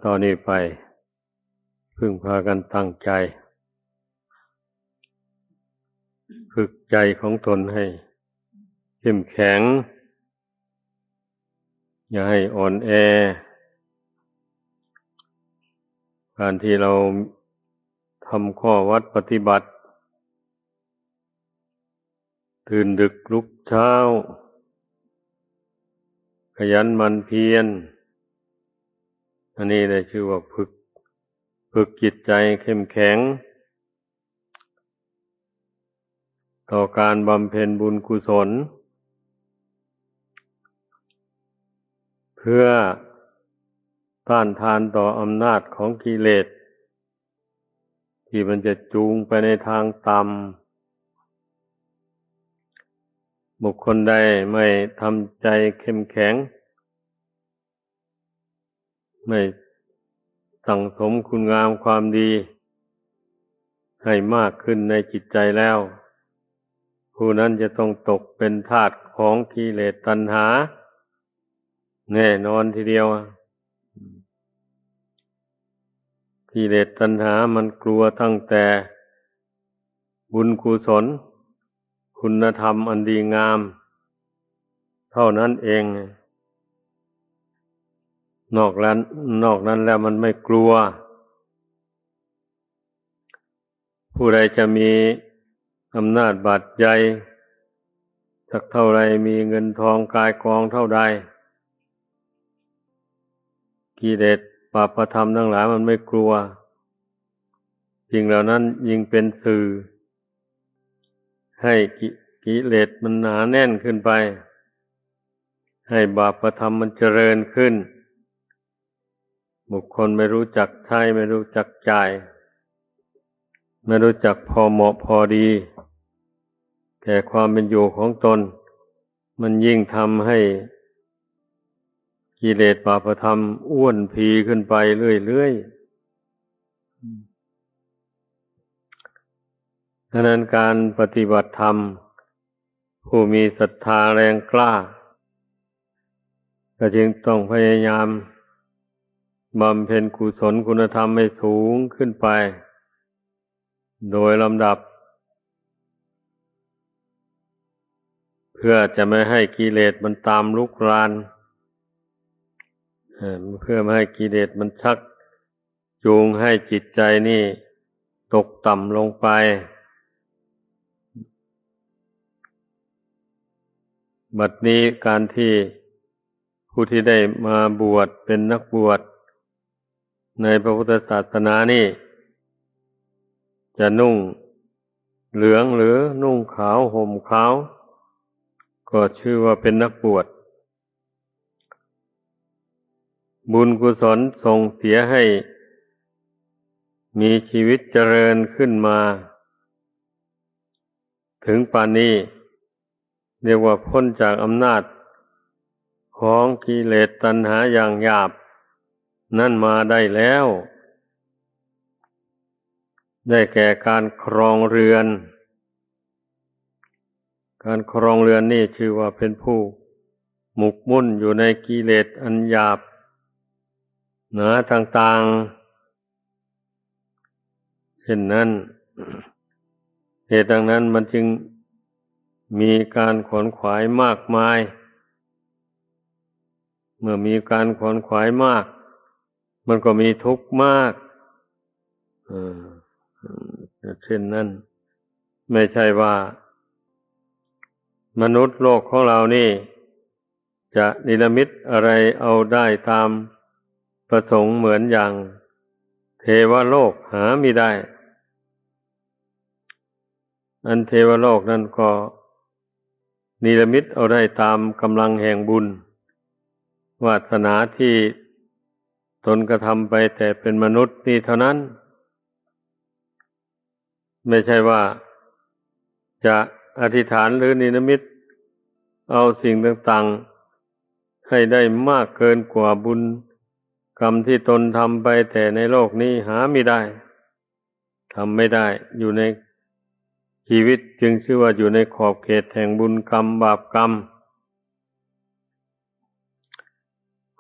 ตอนนี้ไปพึ่งพากันตั้งใจฝึกใจของตนให้เข้มแข็งอย่าให้อ่อนแอการที่เราทำข้อวัดปฏิบัติตื่นดึกลุกเช้าขยันหมั่นเพียรอันนี้ได้ชื่อว่าฝึกจิตใจเข้มแข็งต่อการบำเพ็ญบุญกุศลเพื่อต้านทานต่ออำนาจของกิเลสที่มันจะจูงไปในทางต่ำบุคคลใดไม่ทำใจเข้มแข็งไม่สั่งสมคุณงามความดีให้มากขึ้นในจิตใจแล้วผู้นั้นจะต้องตกเป็นทาสของกิเลสตัณหาแน่นอนทีเดียวกิเลสตัณหามันกลัวตั้งแต่บุญกุศลคุณธรรมอันดีงามเท่านั้นเองนอกนั้นแล้วมันไม่กลัวผู้ใดจะมีอำนาจบาดใหญ่สักเท่าไรมีเงินทองกายกองเท่าใดกิเลสบาปธรรมทั้งหลายมันไม่กลัวสิ่งเหล่านั้นยิ่งเป็นสื่อให้กิเลสมันหนาแน่นขึ้นไปให้บาปธรรมมันเจริญขึ้นบุคคลไม่รู้จักใช้ไม่รู้จักจ่ายไม่รู้จักพอเหมาะพอดีแก่ความเป็นอยู่ของตนมันยิ่งทำให้กิเลสบาปธรรมอ้วนพีขึ้นไปเรื่อยๆฉะนั้นการปฏิบัติธรรมผู้มีศรัทธาแรงกล้าก็จึงต้องพยายามบำเพ็ญกุศลคุณธรรมให้สูงขึ้นไปโดยลำดับเพื่อจะไม่ให้กิเลสมันตามลุกรานเพื่อไม่ให้กิเลสมันชักจูงให้จิตใจนี่ตกต่ำลงไปบัดนี้การที่ผู้ที่ได้มาบวชเป็นนักบวชในพระพุทธศาสนานี่จะนุ่งเหลืองหรือนุ่งขาวห่มขาวก็ชื่อว่าเป็นนักบวชบุญกุศลส่งเสียให้มีชีวิตเจริญขึ้นมาถึงป่านนี้เรียกว่าพ้นจากอำนาจของกิเลสตัณหาอย่างหยาบนั่นมาได้แล้วได้แก่การครองเรือนการครองเรือนนี่ชื่อว่าเป็นผู้หมกมุ่นอยู่ในกิเลสอันหยาบหนาต่างๆเช่นนั้นเหตุดังนั้นมันจึงมีการขวนขวายมากมายเมื่อมีการขวนขวายมากมันก็มีทุกข์มากเช่นนั้นไม่ใช่ว่ามนุษย์โลกของเรานี่จะนิรมิตอะไรเอาได้ตามประสงค์เหมือนอย่างเทวโลกหามิได้อันเทวโลกนั้นก็นิรมิตเอาได้ตามกำลังแห่งบุญวาสนาที่ตนกระทำไปแต่เป็นมนุษย์นี่เท่านั้นไม่ใช่ว่าจะอธิษฐานหรือนิรมิตเอาสิ่งต่างๆให้ได้มากเกินกว่าบุญกรรมที่ตนทำไปแต่ในโลกนี้หาไม่ได้ทำไม่ได้อยู่ในชีวิตจึงชื่อว่าอยู่ในขอบเขตแห่งบุญกรรมบาปกรรม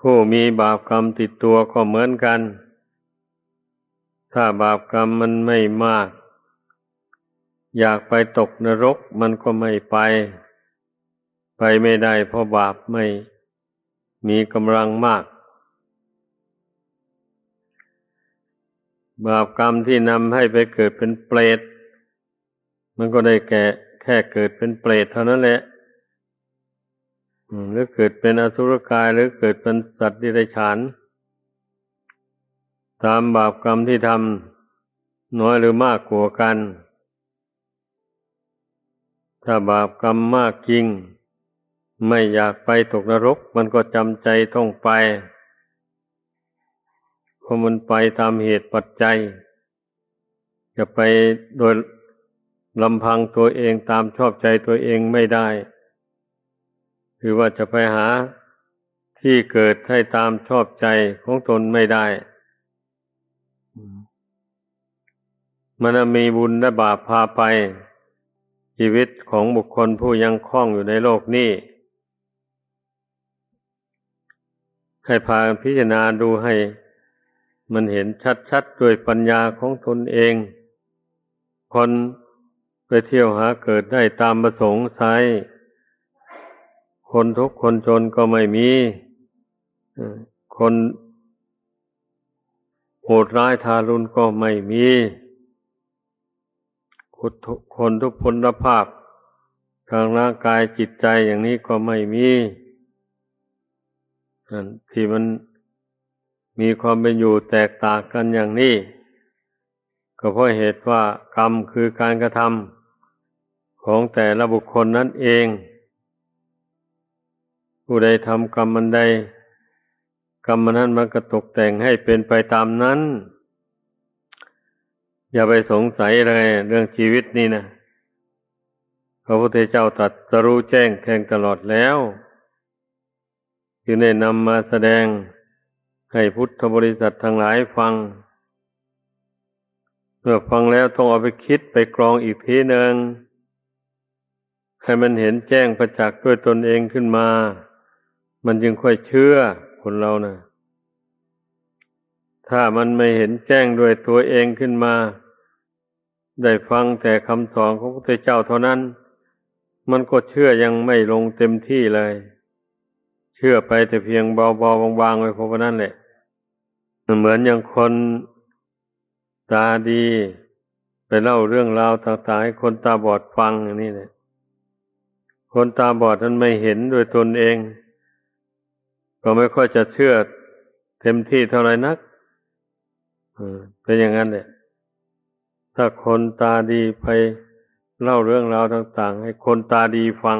ผู้มีบาปกรรมติดตัวก็เหมือนกันถ้าบาปกรรมมันไม่มากอยากไปตกนรกมันก็ไม่ไปไม่ได้เพราะบาปไม่มีกำลังมากบาปกรรมที่นำให้ไปเกิดเป็นเปรตมันก็ได้แค่เกิดเป็นเปรตเท่านั้นแหละหรือเกิดเป็นอสุรกายหรือเกิดเป็นสัตว์เดรัจฉานตามบาปกรรมที่ทำน้อยหรือมากกว่ากันถ้าบาปกรรมมากจริงไม่อยากไปตกนรกมันก็จำใจต้องไปเพราะมันไปตามเหตุปัจจัยจะไปโดยลำพังตัวเองตามชอบใจตัวเองไม่ได้คือว่าจะไปหาที่เกิดให้ตามชอบใจของตนไม่ได้มันมีบุญและบาปพาไปชีวิตของบุคคลผู้ยังคล่องอยู่ในโลกนี้ให้พาพิจารณาดูให้มันเห็นชัดๆด้วยปัญญาของตนเองคนไปเที่ยวหาเกิดได้ตามประสงค์ไสคนทุกข์คนจนก็ไม่มีคนโหดร้ายทารุณก็ไม่มีคนทุกพลภาพทางร่างกายจิตใจอย่างนี้ก็ไม่มีที่มันมีความเป็นอยู่แตกต่างกันอย่างนี้ก็เพราะเหตุว่ากรรมคือการกระทำของแต่ละบุคคลนั่นเองผู้ใดทำกรรมมันใดกรรมนั้นมันก็ตกแต่งให้เป็นไปตามนั้นอย่าไปสงสัยเลยเรื่องชีวิตนี่นะพระพุทธเจ้าตรัสรู้แจ้งแทงตลอดแล้วจึงได้นำมาแสดงให้พุทธบริษัททั้งหลายฟังเมื่อฟังแล้วต้องเอาไปคิดไปกรองอีกทีหนึ่งให้มันเห็นแจ้งประจักษ์ด้วยตนเองขึ้นมามันจึงค่อยเชื่อคนเรานะถ้ามันไม่เห็นแจ้งด้วยตัวเองขึ้นมาได้ฟังแต่คำสอนของพระพุทธเจ้าเท่านั้นมันก็เชื่อยังไม่ลงเต็มที่เลยเชื่อไปแต่เพียงเบาๆบางๆไว้เพราะนั้นแหละเหมือนอย่างคนตาดีไปเล่าเรื่องราวต่างๆให้คนตาบอดฟังอย่างนี้แหละคนตาบอดนั้นไม่เห็นด้วยตนเองก็ไม่ค่อยจะเชื่อเต็มที่เท่าไหร่นักเป็นอย่างนั้นแหละถ้าคนตาดีไปเล่าเรื่องราวต่างๆให้คนตาดีฟัง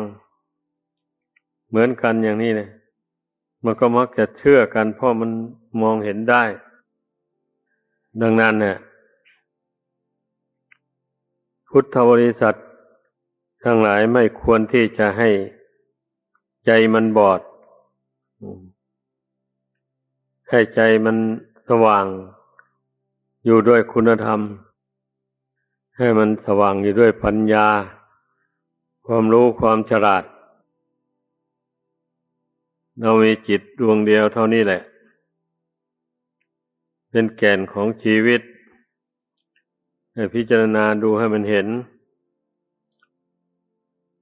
เหมือนกันอย่างนี้เนี่ยมันก็มักจะเชื่อกันเพราะมันมองเห็นได้ดังนั้นเนี่ยพุทธบริษัททั้งหลายไม่ควรที่จะให้ใจมันบอดให้ใจมันสว่างอยู่ด้วยคุณธรรมให้มันสว่างอยู่ด้วยปัญญาความรู้ความฉลาดเรามีจิตดวงเดียวเท่านี้แหละเป็นแก่นของชีวิตให้พิจารณาดูให้มันเห็น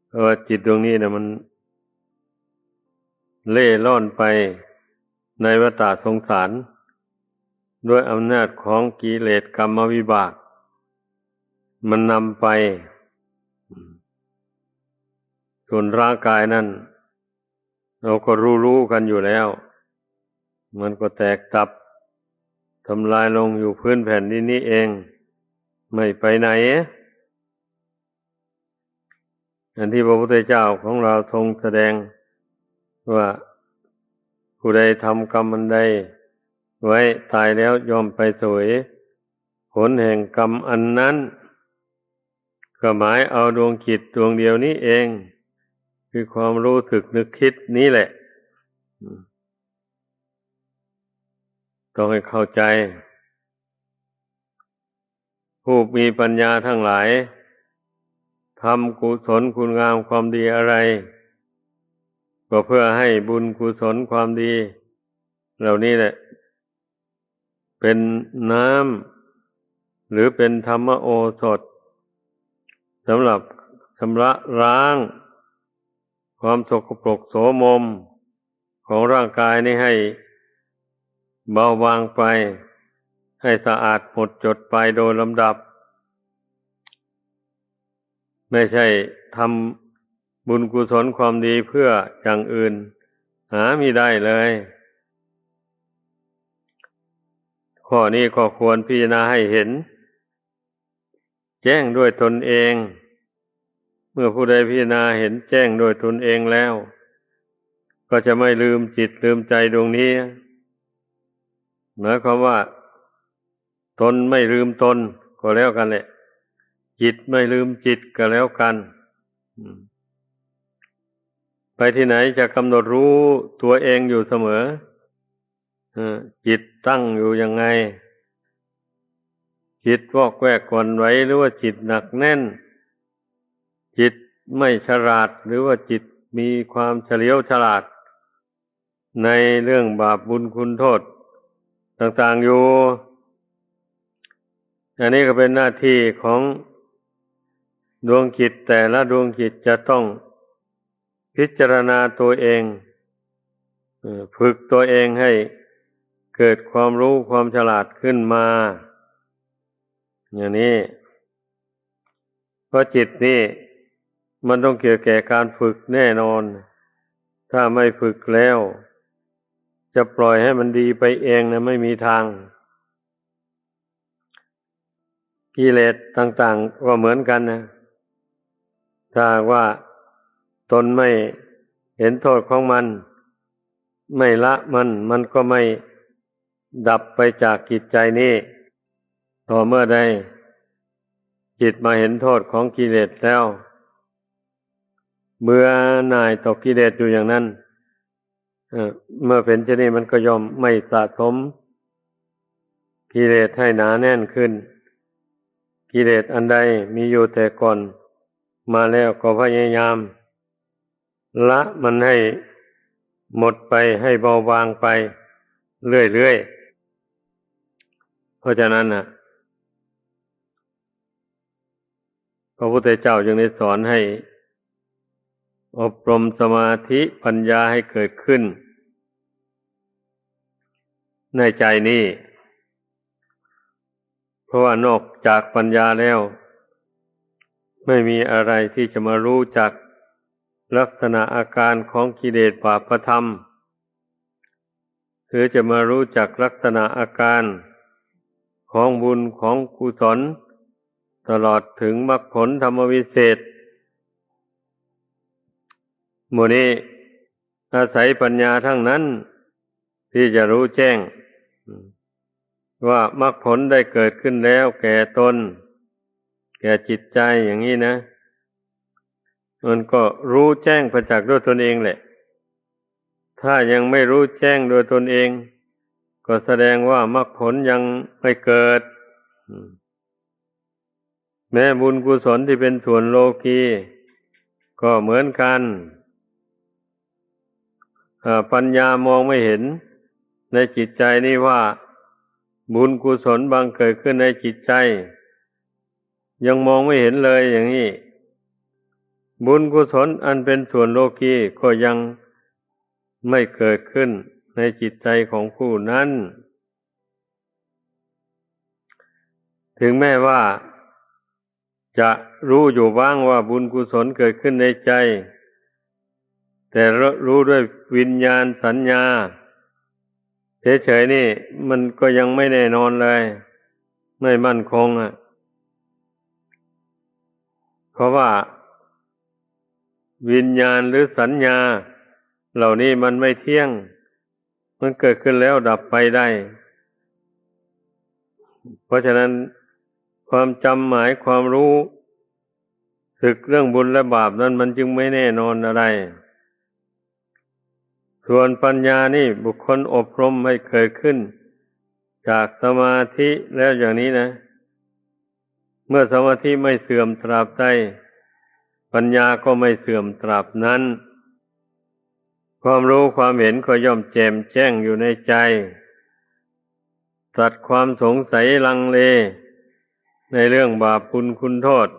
เพราะว่าจิตดวงนี้นะมันเล่ร่อนไปในวัฏสงสารด้วยอำนาจของกิเลสกรรมวิบากมันนำไปส่วนร่างกายนั่นเราก็รู้กันอยู่แล้วมันก็แตกตับทำลายลงอยู่พื้นแผ่นดินนี้เองไม่ไปไหนอันที่พระพุทธเจ้าของเราทรงแสดงว่าผู้ใดทำกรรมอันใดไว้ตายแล้วย่อมไปเสวยผลแห่งกรรมอันนั้นก็หมายเอาดวงจิตดวงเดียวนี้เองคือความรู้สึกนึกคิดนี้แหละต้องให้เข้าใจผู้มีปัญญาทั้งหลายทำกุศลคุณงามความดีอะไรก็เพื่อให้บุญกุศลความดี เหล่านี้แหละเป็นน้ำหรือเป็นธรรมโอสถสำหรับชำระล้างความสกปรกโสมมของร่างกายนี้ให้เบาบางไปให้สะอาดหมดจดไปโดยลำดับไม่ใช่ทำบุญกุศลความดีเพื่ออย่างอื่นหามิได้เลยข้อนี้ก็ควรพิจารณาให้เห็นแจ้งด้วยตนเองเมื่อผู้ใดพิจารณาเห็นแจ้งด้วยตนเองแล้วก็จะไม่ลืมจิตลืมใจดวงนี้หมายความว่าตนไม่ลืมตนก็แล้วกันแหละจิตไม่ลืมจิตก็แล้วกันไปที่ไหนจะกำหนดรู้ตัวเองอยู่เสมอจิตตั้งอยู่ยังไงจิตวอกแวกหวั่นไหวหรือว่าจิตหนักแน่นจิตไม่ฉลาดหรือว่าจิตมีความเฉลียวฉลาดในเรื่องบาปบุญคุณโทษต่างๆอยู่อันนี้ก็เป็นหน้าที่ของดวงจิตแต่ละดวงจิตจะต้องพิจารณาตัวเองฝึกตัวเองให้เกิดความรู้ความฉลาดขึ้นมาอย่างนี้เพราะจิตนี่มันต้องเกี่ยวแก่การฝึกแน่นอนถ้าไม่ฝึกแล้วจะปล่อยให้มันดีไปเองนะไม่มีทางกิเลสต่างๆก็เหมือนกันนะถ้าว่าตนไม่เห็นโทษของมันไม่ละมันก็ไม่ดับไปจากจิตใจนี้ต่อเมื่อใดจิตมาเห็นโทษของกิเลสแล้วเบื่อหน่ายต่อกิเลสอยู่อย่างนั้นเมื่อเป็นเช่นนี้มันก็ย่อมไม่สะสมกิเลสให้หนาแน่นขึ้นกิเลสอันใดมีอยู่แต่ก่อนมาแล้วก็พยายามละมันให้หมดไปให้เบาบางไปเรื่อยๆเพราะฉะนั้นน่ะพระพุทธเจ้าจึงได้สอนให้อบรมสมาธิปัญญาให้เกิดขึ้นในใจนี้เพราะว่านอกจากปัญญาแล้วไม่มีอะไรที่จะมารู้จักลักษณะอาการของกิเลสบาปธรรมหรือจะมารู้จักลักษณะอาการของบุญของกุศลตลอดถึงมรรคผลธรรมวิเศษหมู่นี้อาศัยปัญญาทั้งนั้นที่จะรู้แจ้งว่ามรรคผลได้เกิดขึ้นแล้วแก่ตนแก่จิตใจอย่างนี้นะมันก็รู้แจ้งประจักษ์ด้วยตนเองแหละถ้ายังไม่รู้แจ้งโดยตนเองก็แสดงว่ามรรคผลยังไม่เกิดแม้บุญกุศลที่เป็นส่วนโลกีก็เหมือนกันปัญญามองไม่เห็นในจิตใจนี่ว่าบุญกุศลบางเกิดขึ้นในจิตใจยังมองไม่เห็นเลยอย่างนี้บุญกุศลอันเป็นส่วนโลกีก็ยังไม่เกิดขึ้นในจิตใจของผู้นั้นถึงแม้ว่าจะรู้อยู่บ้างว่าบุญกุศลเกิดขึ้นในใจแต่รู้ด้วยวิญญาณสัญญาเฉยๆนี่มันก็ยังไม่แน่นอนเลยไม่มั่นคงเพราะว่าวิญญาณหรือสัญญาเหล่านี้มันไม่เที่ยงมันเกิดขึ้นแล้วดับไปได้เพราะฉะนั้นความจำหมายความรู้สึกเรื่องบุญและบาปนั้นมันจึงไม่แน่นอนอะไรส่วนปัญญานี่บุคคลอบรมให้เกิดขึ้นจากสมาธิแล้วอย่างนี้นะเมื่อสมาธิไม่เสื่อมตราบใดปัญญาก็ไม่เสื่อมตราบนั้น ความรู้ความเห็นก็ย่อมแจ่มแจ้งอยู่ในใจตัดความสงสัยลังเลในเรื่องบาปบุญคุณโทษ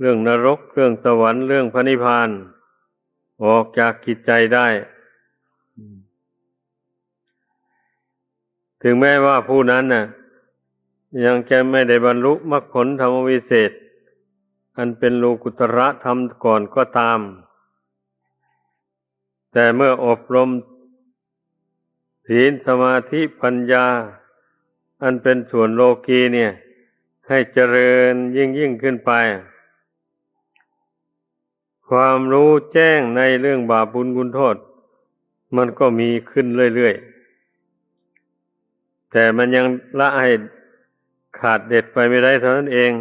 เรื่องนรกเรื่องสวรรค์เรื่องพระนิพพานออกจากจิตใจได้ถึงแม้ว่าผู้นั้นน่ะยังจะไม่ได้บรรลุมรรคผลธรรมวิเศษอันเป็นโลกุตระธรรมก่อนก็ตามแต่เมื่ออบรมศีลสมาธิปัญญาอันเป็นส่วนโลกีเนี่ยให้เจริญยิ่งขึ้นไปความรู้แจ้งในเรื่องบาปบุญคุณโทษมันก็มีขึ้นเรื่อยๆแต่มันยังละให้ขาดเด็ดไปไม่ได้เท่านั้นเอง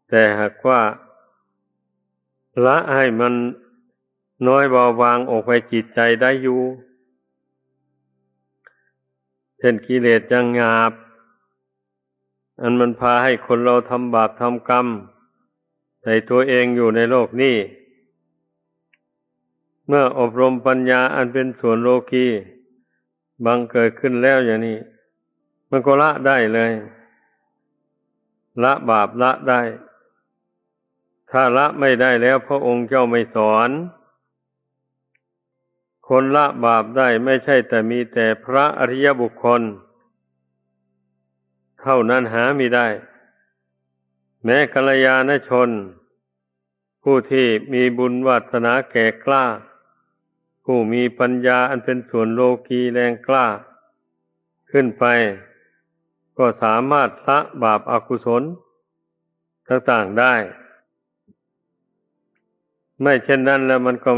แต่หากว่าละให้มันน้อยเบาบางออกไปจิตใจได้อยู่เช่นกิเลสยังหยาบอันมันพาให้คนเราทำบาปทำกรรมใส่ตัวเองอยู่ในโลกนี้เมื่ออบรมปัญญาอันเป็นส่วนโลกีบังเกิดขึ้นแล้วอย่างนี้มันก็ละได้เลยละบาปละได้ถ้าละไม่ได้แล้วพระองค์เจ้าไม่สอนคนละบาปได้ไม่ใช่แต่มีแต่พระอริยบุคคลเท่านั้นหามิได้แม้กัลยาณชนผู้ที่มีบุญวาสนาแก่กล้าผู้มีปัญญาอันเป็นส่วนโลกีแรงกล้าขึ้นไปก็สามารถละบาปอกุศลต่างๆได้ไม่เช่นนั้นแล้วมันก็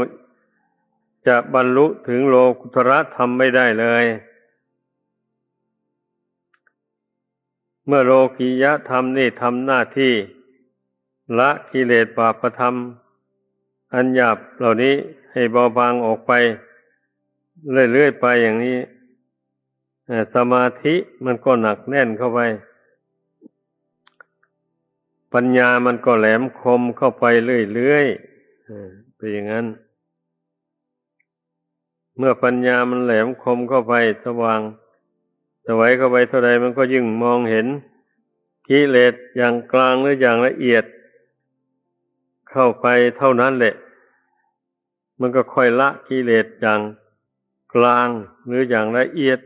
จะบรรลุถึงโลกุตระธรรมไม่ได้เลยเมื่อโลกียธรรมนี่ทำหน้าที่ละกิเลสบาปธรรมอันหยาบเหล่านี้ให้เบาบางออกไปเรื่อยๆไปอย่างนี้สมาธิมันก็หนักแน่นเข้าไปปัญญามันก็แหลมคมเข้าไปเรื่อยๆเป็นอย่างนั้นเมื่อปัญญามันแหลมคมเข้าไปสว่างไสวเข้าไปเท่าใดมันก็ยิ่งมองเห็นกิเลสอย่างกลางหรืออย่างละเอียดเข้าไปเท่านั้นแหละมันก็ค่อยละกิเลสอย่างกลางหรืออย่างละเอียด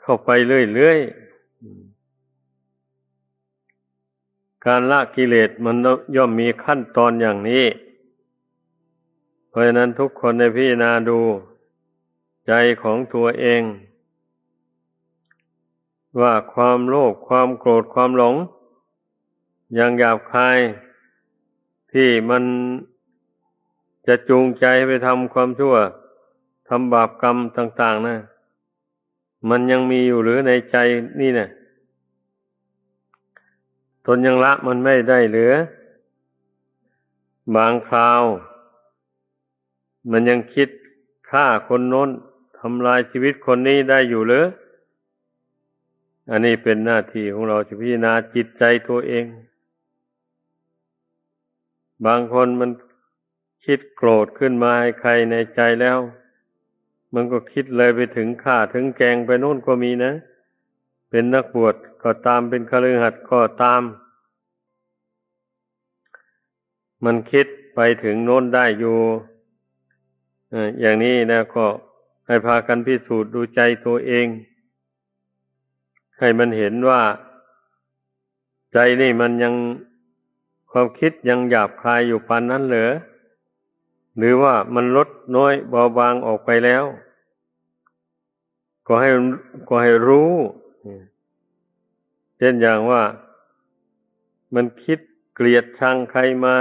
เข้าไปเรื่อยๆการละกิเลสมันย่อมมีขั้นตอนอย่างนี้เพราะฉะนั้นทุกคนได้พิจารณาดูใจของตัวเองว่าความโลภความโกรธความหลงอย่างหยาบคายที่มันจะจูงใจไปทำความชั่วทำบาปกรรมต่างๆนะมันยังมีอยู่หรือในใจนี่นะตนยังละมันไม่ได้หรือบางคราวมันยังคิดฆ่าคนโน้นทำลายชีวิตคนนี้ได้อยู่หรืออันนี้เป็นหน้าที่ของเราจะพิจารณาจิตใจตัวเองบางคนมันคิดโกรธขึ้นมาให้ใครในใจแล้วมันก็คิดเลยไปถึงฆ่าถึงแกล้งไปโน่นก็มีนะเป็นนักบวชก็ตามเป็นคฤหัสถ์ก็ตามมันคิดไปถึงโน้นได้อยู่อย่างนี้นะก็ให้พากันพิสูจน์ดูใจตัวเองให้มันเห็นว่าใจนี่มันยังความคิดยังหยาบคายอยู่ปานนั้นเหรอหรือว่ามันลดน้อยเบาบางออกไปแล้วก็ให้รู้เช่นอย่างว่ามันคิดเกลียดชังใครมา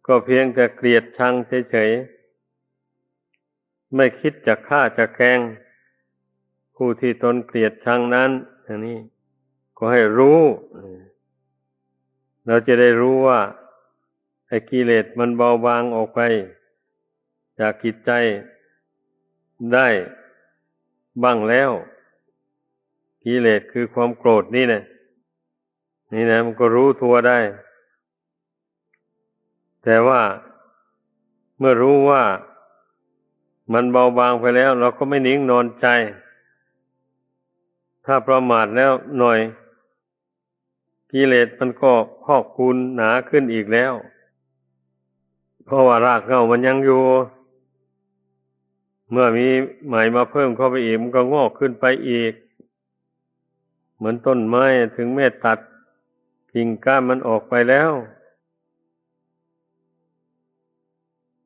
ก็เพียงแต่เกลียดชังเฉยๆไม่คิดจะฆ่าจะแกล้งผู้ที่ตนเกลียดชังนั้นอย่างนี้ก็ให้รู้เราจะได้รู้ว่าไอ้กิเลสมันเบาบางออกไปจากจิตใจได้บ้างแล้วกิเลสคือความโกรธนี่นะมันก็รู้ตัวได้แต่ว่าเมื่อรู้ว่า มันเบาบางไปแล้วเราก็ไม่นิ่งนอนใจถ้าประมาทแล้วหน่อยกิเลสมันก็พอกพูนหนาขึ้นอีกแล้วเพราะว่ารากเหง้ามันยังอยู่เมื่อมีใหม่มาเพิ่มเข้าไปอีกมันก็งอกขึ้นไปอีกเหมือนต้นไม้ถึงแม้ตัดกิ่งก้านมันออกไปแล้ว